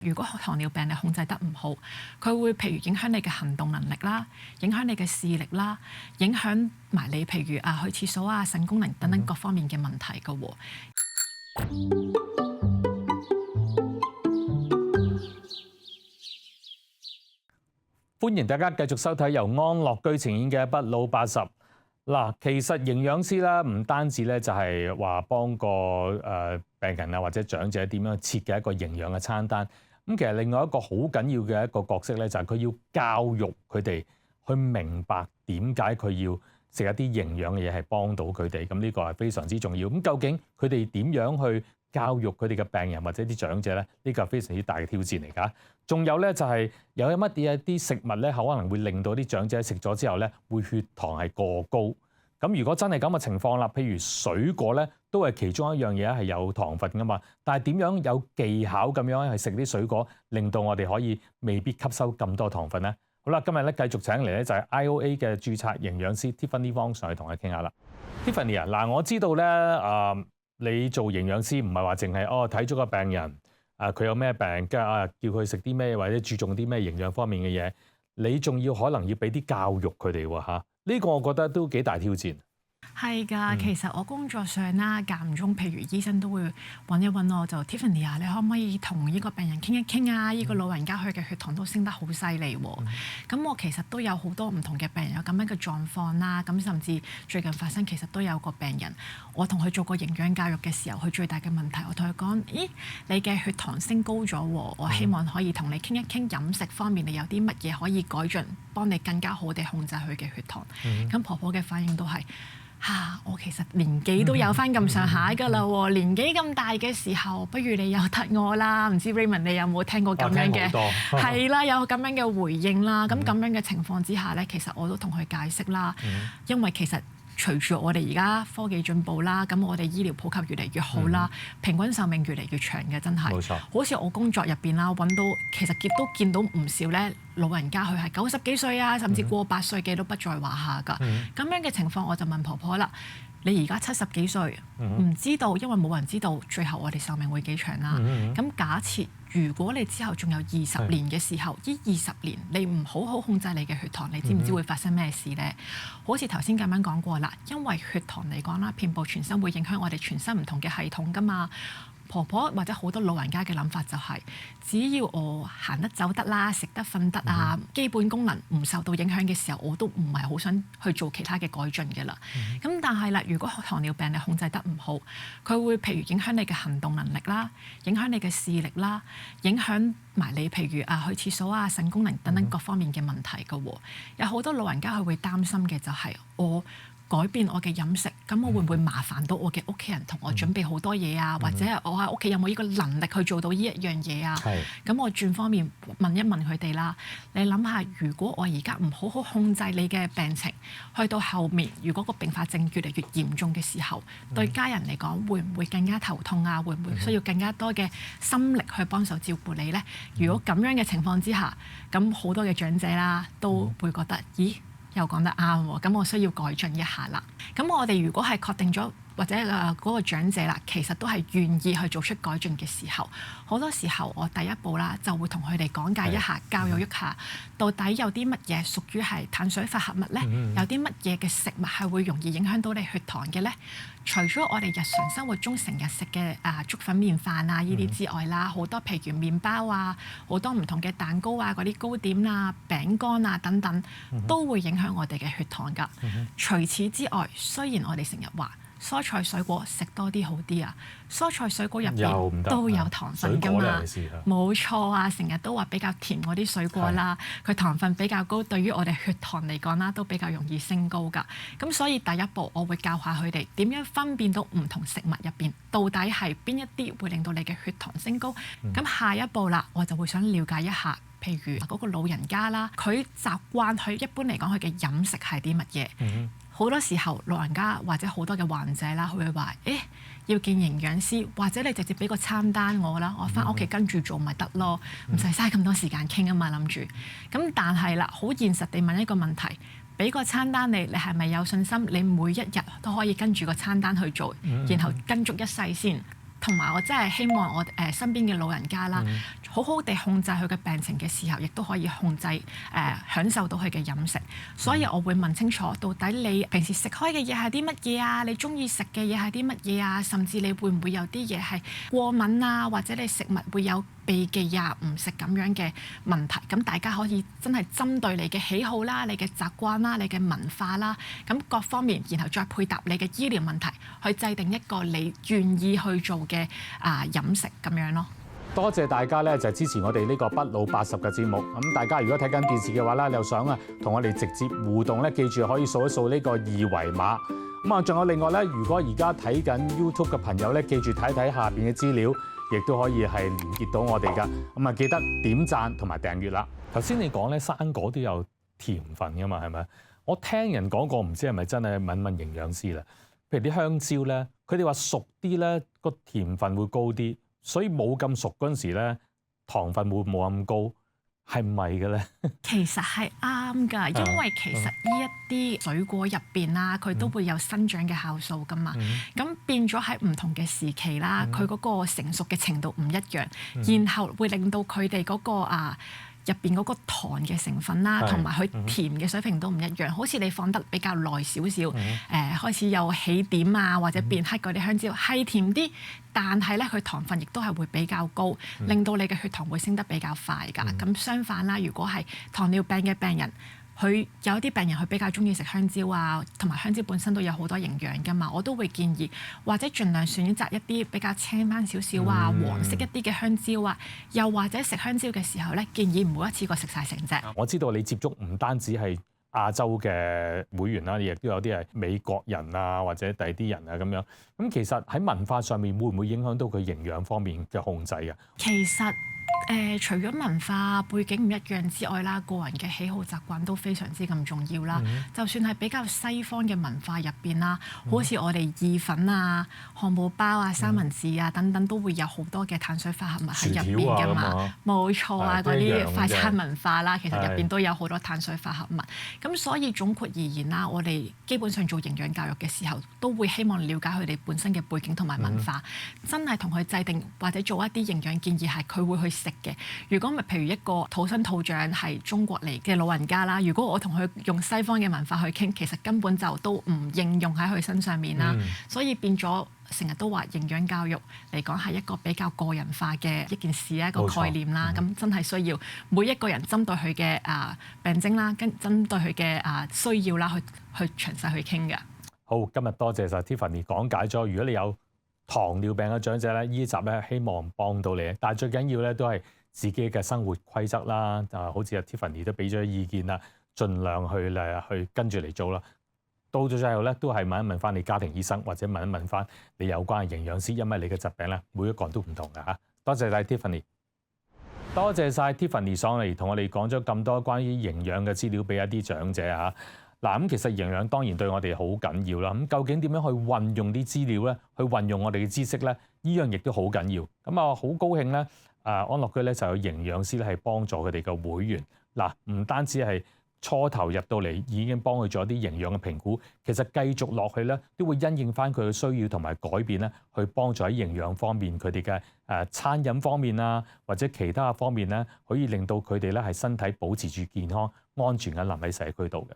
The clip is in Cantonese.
如果糖尿病你控制得唔好，佢會譬如影響你嘅行動能力啦，影響你嘅視力啦，影響埋你譬如去廁所啊、腎功能等等各方面嘅問題㗎喎。歡迎大家繼續收睇由安樂居呈現嘅不老80。嗱，其實營養師咧唔單止咧就係話幫個病人啊或者長者點樣設計一個營養嘅餐單。咁其實另外一個好緊要嘅一個角色咧，就係佢要教育佢哋去明白點解佢要食一啲營養嘅嘢係幫到佢哋。咁呢個係非常之重要。咁究竟佢哋點樣去教育佢哋嘅病人或者啲長者咧？呢個係非常之大嘅挑戰嚟㗎。仲有咧就係有乜嘢啲食物咧，可能會令到啲長者食咗之後咧，會血糖係過高。咁如果真係咁嘅情況啦，譬如水果咧，都係其中一樣嘢係有糖分㗎嘛。但係點樣有技巧咁樣去食啲水果，令到我哋可以未必吸收咁多糖分咧？好啦，今日咧繼續請嚟咧就係 IOA 嘅註冊營養師 Tiffany Wong 上去同佢傾下啦。Tiffany 啊，嗱我知道咧你做營養師唔係話淨係睇咗個病人佢有咩病，跟住叫佢食啲咩或者注重啲咩營養方面嘅嘢，你仲要可能要俾啲教育佢哋喎嚇。呢個我覺得都幾大挑戰。係㗎，其實我工作上啦，間唔中，譬如醫生都會揾一揾我，就 Tiffany 啊，你可唔可以同呢個病人傾一傾啊？呢個老人家佢嘅血糖都升得好犀利喎。咁我其實都有好多唔同嘅病人有咁樣嘅狀況啦。咁甚至最近發生，其實都有個病人，我同佢做過營養教育嘅時候，佢最大嘅問題，我同佢講：咦，你嘅血糖升高咗喎，我希望可以同你傾一傾飲食方面，你有啲乜嘢可以改進，幫你更加好地控制佢嘅血糖。咁婆婆嘅反應都係：我其實年紀都有翻咁上下㗎啦喎，年紀咁大嘅時候，不如你由得我啦。唔知 Raymond 你有冇聽過咁樣嘅？係啦，有咁樣嘅回應啦。咁咁樣嘅情況之下咧，其實我都同佢解釋啦，因為其實隨住我哋而家科技進步啦，咁我哋醫療普及越嚟越好啦，平均壽命越嚟越長嘅，真係。冇錯。好似我工作入邊啦，揾到其實都見到唔少咧老人家，佢係90幾歲啊，甚至過100歲嘅都不在話下㗎。咁樣嘅情況，我就問婆婆啦：你而家70幾歲，唔知道，因為冇人知道最後我哋壽命會幾長啦。咁假設如果你之後仲有20年嘅時候，呢20年你唔好好控制你嘅血糖，你知唔知會發生咩事呢？好似頭先咁樣講過啦，因為血糖嚟講啦，遍佈全身會影響我哋全身唔同嘅系統㗎嘛。婆婆或者好多老人家嘅諗法就係，只要我行得走得啦，食得瞓得啊，基本功能唔受到影響嘅時候，我都唔係好想去做其他嘅改進嘅啦。咁但係啦，如果糖尿病你控制得唔好，佢會譬如影響你嘅行動能力啦，影響你嘅視力啦，影響埋你譬如去廁所啊、腎功能等等各方面嘅問題㗎喎。有好多老人家佢會擔心嘅就係我改變我嘅飲食，咁我會唔會麻煩到我嘅屋企人同我準備好多嘢啊？或者我喺屋企有冇呢個能力去做到呢一樣嘢啊？咁我轉方面問一問佢哋啦。你諗下，如果我而家唔好好控制你嘅病情，去到後面如果個併發症越嚟越嚴重嘅時候，對家人嚟講會唔會更加頭痛啊？會唔會需要更加多嘅心力去幫手照顧你呢？如果咁樣嘅情況之下，咁好多嘅長者啦都會覺得，咦？又講得啱喎，咁我需要改進一下啦。咁我哋如果係確定咗，或者嗰個長者啦，其實都係願意去做出改進嘅時候，好多時候我第一步啦，就會同佢哋講解一下、教育一下，到底有啲乜嘢屬於係碳水化合物咧？有啲乜嘢嘅食物係會容易影響到你血糖嘅咧？除咗我哋日常生活中成日食嘅粥粉麵飯啊呢啲之外啦，好多譬如麵包啊，好多唔同嘅蛋糕啊、嗰啲糕點啊、餅乾啊等等，都會影響我哋嘅血糖㗎。除此之外，雖然我哋成日話蔬菜水果食多啲好啲啊，蔬菜水果入邊都有糖分㗎嘛，冇錯啊！成日都話比較甜嗰啲水果啦，佢糖分比較高，對於我哋血糖嚟講啦，都比較容易升高㗎。咁所以第一步，我會教下佢哋點樣分辨到唔同食物入邊到底係邊一啲會令到你嘅血糖升高。咁下一步啦，我就會想了解一下，譬如嗰個老人家啦，佢習慣佢一般嚟講佢嘅飲食係啲乜嘢？好多時候老人家或者好多嘅患者啦，佢會話：要見營養師，或者你直接俾個餐單我啦，我翻屋企跟住做咪得咯，唔使嘥咁多時間傾啊嘛，諗住。咁但係啦，好現實地問一個問題，俾個餐單你係咪有信心？你每一日都可以跟住個餐單去做，然後跟足一世先？同埋我真係希望我身邊嘅老人家啦，好好地控制佢嘅病情嘅時候，亦都可以控制享受到佢嘅飲食。所以我會問清楚，到底你平時食開嘅嘢係啲乜嘢啊？你中意食嘅嘢係啲乜嘢啊？甚至你會唔會有啲嘢係過敏啊？或者你食物會有避忌啊、唔食咁樣嘅問題？咁大家可以真係針對你嘅喜好啦、你嘅習慣啦、你嘅文化啦，咁各方面，然後再配搭你嘅醫療問題，去制定一個你願意去做嘅飲食咁樣咯。多謝大家咧，就支持我哋呢個不老80嘅節目。咁大家如果睇緊電視嘅話咧，你又想同我哋直接互動咧，記住可以掃一掃呢個二維碼。咁啊，仲有另外咧，如果而家睇緊 YouTube 嘅朋友咧，記住睇睇下邊嘅資料，亦都可以係連結到我哋噶。咁啊，記得點讚同埋訂閱啦。頭先你講咧，生果都有甜分噶嘛，係咪？我聽人講過，唔知係咪真係，問問營養師啦。譬如啲香蕉咧，佢哋話熟啲咧，個甜分會高啲。所以冇咁熟嗰陣時咧，糖分會冇咁高，係唔係嘅咧？其實係啱㗎，因為其實呢一啲水果入邊啦，佢都會有生長嘅酵素㗎嘛。咁變咗喺唔同嘅時期啦，佢嗰個成熟嘅程度唔一樣，然後會令到佢哋嗰個入邊嗰個糖嘅成分啦，同埋佢甜嘅水平都唔一樣。好似你放得比較耐少少，開始有起點啊，或者變黑嗰啲香蕉係甜啲，但係咧佢糖分亦都係會比較高，令到你嘅血糖會升得比較快㗎。咁相反啦，如果係糖尿病嘅病人，佢有啲病人佢比較中意食香蕉啊，同埋香蕉本身都有好多營養㗎嘛，我都會建議或者盡量選擇一啲比較青翻少少啊、黃色一啲嘅香蕉啊，又或者食香蕉嘅時候咧，建議唔好一次過食晒成隻。我知道你接觸唔單止係亞洲嘅會員啦，亦都有啲係美國人啊，或者第二啲人啊咁樣。咁其實喺文化上面會唔會影響到佢營養方面嘅控制啊？其實除咗文化背景唔一樣之外啦，個人嘅喜好習慣都非常之咁重要啦。就算係比較西方嘅文化入邊啦，好似我哋意粉啊、漢堡包啊、三文治啊等等，都會有好多嘅碳水化合物喺入邊㗎嘛。冇錯啊，嗰啲快餐文化啦，其實入邊都有好多碳水化合物。咁所以總括而言啦，我哋基本上做營養教育嘅時候，都會希望了解佢哋本身嘅背景同埋文化，真係同佢制定或者做一啲營養建議係佢會去食嘅。如果咪譬如一個土生土長係中國嚟嘅老人家啦，如果我同佢用西方嘅文化去傾，其實根本就都唔應用喺佢身上面啦。所以變咗成日都話營養教育嚟講係一個比較個人化嘅一件事，一個概念啦。咁真係需要每一個人針對佢嘅病徵啦，跟針對佢嘅需要啦，去詳細去傾㗎。好，今日多謝晒 Tiffany 講解咗，如果你有糖尿病嘅長者咧，呢集咧希望幫到你。但係最緊要咧都係自己嘅生活規則啦，好似阿 Tiffany 都俾咗意見啦，盡量去跟住嚟做啦。到咗最後咧，都係問一問翻你家庭醫生，或者問一問翻你有關嘅營養師，因為你嘅疾病咧每一個人都唔同㗎嚇。多謝晒 Tiffany， 多謝晒 Tiffany 上嚟同我哋講咗咁多關於營養嘅資料俾一啲長者嚇。嗱，咁其實營養當然對我哋好緊要啦。咁究竟點樣去運用啲資料咧？去運用我哋嘅知識咧？呢樣亦都好緊要。咁啊，好高興咧！安樂居咧就有營養師咧係幫助佢哋嘅會員。嗱，唔單止係初頭入到嚟已經幫佢做一啲營養嘅評估，其實繼續落去咧都會因應翻佢嘅需要同埋改變咧，去幫助喺營養方面佢哋嘅餐飲方面啊，或者其他方面咧，可以令到佢哋咧係身體保持住健康、安全嘅留喺社區度嘅。